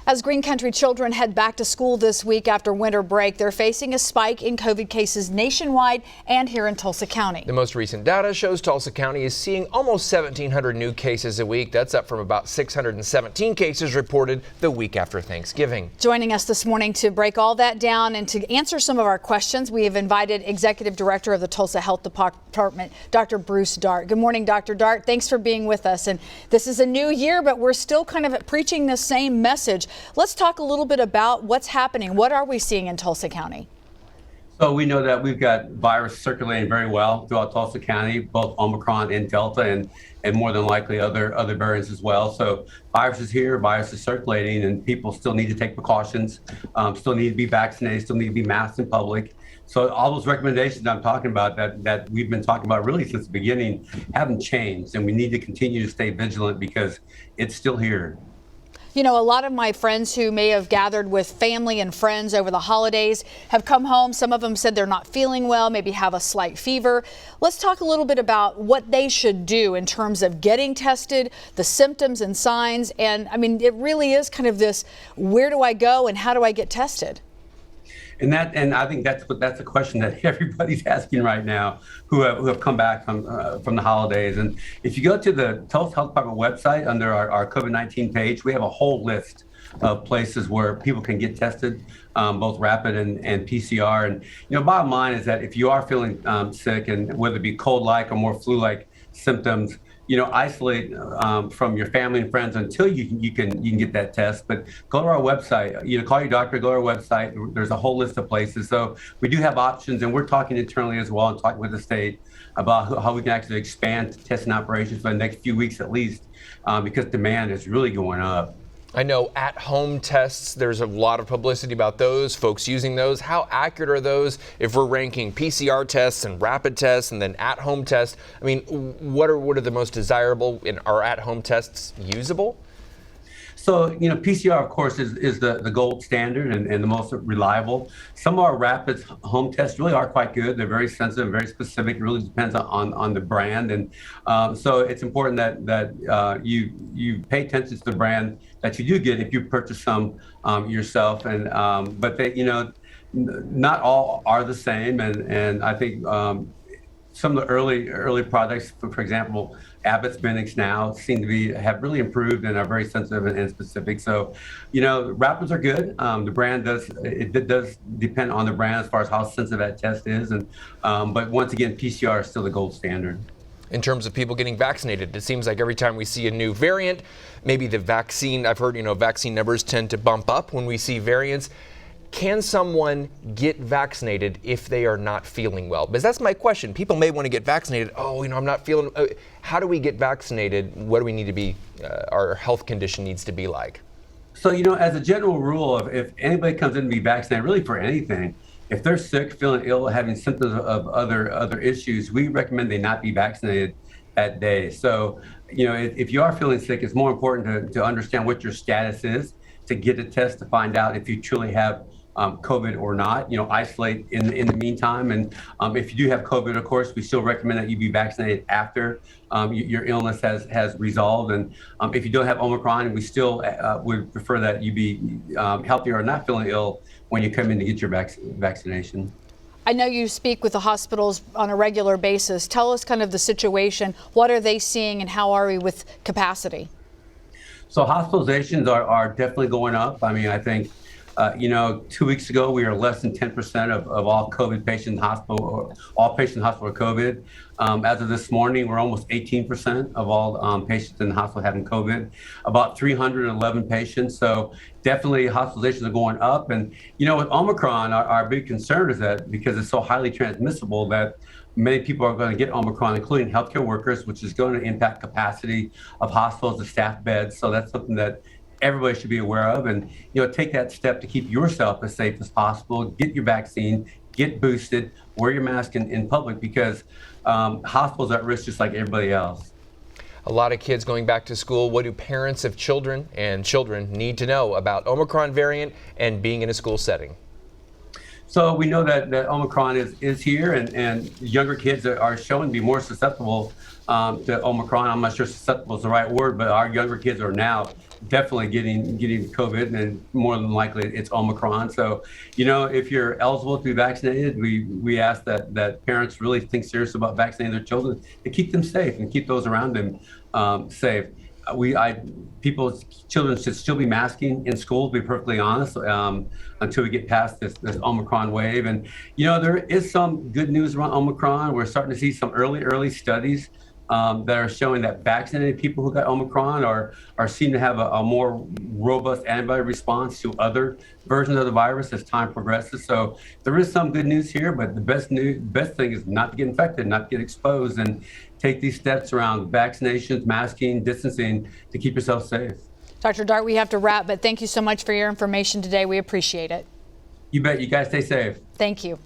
As Green Country children head back to school this week after winter break, they're facing a spike in COVID cases nationwide and here in Tulsa County. The most recent data shows Tulsa County is seeing almost 1,700 new cases a week. That's up from about 617 cases reported the week after Thanksgiving. Joining us this morning to break all that down and to answer some of our questions, we have invited Executive Director of the Tulsa Health Department, Dr. Bruce Dart. Good morning, Dr. Dart. Thanks for being with us. And this is a new year, but we're still kind of preaching the same message. Let's talk a little bit about what's happening. What are we seeing in Tulsa County? So we know that we've got virus circulating very well throughout Tulsa County, both Omicron and Delta, and more than likely other variants as well. So virus is here, virus is circulating, and people still need to take precautions, still need to be vaccinated, still need to be masked in public. So all those recommendations I'm talking about that we've been talking about really since the beginning haven't changed, and we need to continue to stay vigilant because it's still here. You know, a lot of my friends who may have gathered with family and friends over the holidays have come home. Some of them said they're not feeling well, maybe have a slight fever. Let's talk a little bit about what they should do in terms of getting tested, the symptoms and signs. And I mean, it really is kind of this, where do I go and how do I get tested? And I think that's a question that everybody's asking right now who have come back from the holidays. And if you go to the Tulsa Health Department website under our COVID-19 page, we have a whole list of places where people can get tested, both rapid and PCR. And bottom line is that if you are feeling sick, and whether it be cold-like or more flu-like symptoms, isolate from your family and friends until you can get that test. But go to our website, call your doctor, go to our website. There's a whole list of places. So we do have options, and we're talking internally as well and talking with the state about how we can actually expand testing operations for the next few weeks at least, because demand is really going up. I know at-home tests, there's a lot of publicity about those, folks using those. How accurate are those if we're ranking PCR tests and rapid tests and then at-home tests? I mean, what are the most desirable? Are at-home tests usable? So, PCR, of course, is the gold standard and the most reliable. Some of our rapid home tests really are quite good. They're very sensitive, very specific. It really depends on the brand. And so it's important that you pay attention to the brand that you do get if you purchase some yourself. And but they, not all are the same. And I think some of the early products, for example, Abbott's Benix now seem to have really improved and are very sensitive and specific. So, rapids are good. The brand does depend on the brand as far as how sensitive that test is. And but once again, PCR is still the gold standard. In terms of people getting vaccinated, it seems like every time we see a new variant, maybe the vaccine, I've heard, vaccine numbers tend to bump up when we see variants. Can someone get vaccinated if they are not feeling well? Because that's my question. People may want to get vaccinated. Oh, I'm not feeling. How do we get vaccinated? What do we need to be? Our health condition needs to be like. So, as a general rule, if anybody comes in to be vaccinated, really for anything, if they're sick, feeling ill, having symptoms of other issues, we recommend they not be vaccinated that day. So, if you are feeling sick, it's more important to understand what your status is, to get a test to find out if you truly have COVID or not. Isolate in the meantime. And if you do have COVID, of course, we still recommend that you be vaccinated after your illness has resolved. And if you don't have Omicron, we still would prefer that you be healthy or not feeling ill when you come in to get your vaccination. I know you speak with the hospitals on a regular basis. Tell us kind of the situation. What are they seeing and how are we with capacity? So hospitalizations are definitely going up. I mean, I think 2 weeks ago, we were less than 10% of all COVID patients in hospital, or all patients in hospital with COVID. As of this morning, we're almost 18% of all patients in the hospital having COVID, about 311 patients. So definitely hospitalizations are going up. And, with Omicron, our big concern is that because it's so highly transmissible that many people are going to get Omicron, including healthcare workers, which is going to impact capacity of hospitals and staff beds. So that's something that everybody should be aware of, and take that step to keep yourself as safe as possible. Get your vaccine, get boosted, wear your mask in public, because hospitals are at risk just like everybody else. A lot of kids going back to school. What do parents of children need to know about Omicron variant and being in a school setting? So we know that Omicron is here, and younger kids are shown to be more susceptible to Omicron. I'm not sure susceptible is the right word, but our younger kids are now definitely getting COVID, and more than likely it's Omicron. So, if you're eligible to be vaccinated, we ask that parents really think seriously about vaccinating their children to keep them safe and keep those around them safe. Children should still be masking in school, to be perfectly honest, until we get past this Omicron wave. And there is some good news around Omicron. We're starting to see some early studies that are showing that vaccinated people who got Omicron are seen to have a more robust antibody response to other versions of the virus as time progresses. So there is some good news here, but the best thing is not to get infected, not to get exposed, and take these steps around vaccinations, masking, distancing to keep yourself safe. Dr. Dart, we have to wrap, but thank you so much for your information today. We appreciate it. You bet. You guys stay safe. Thank you.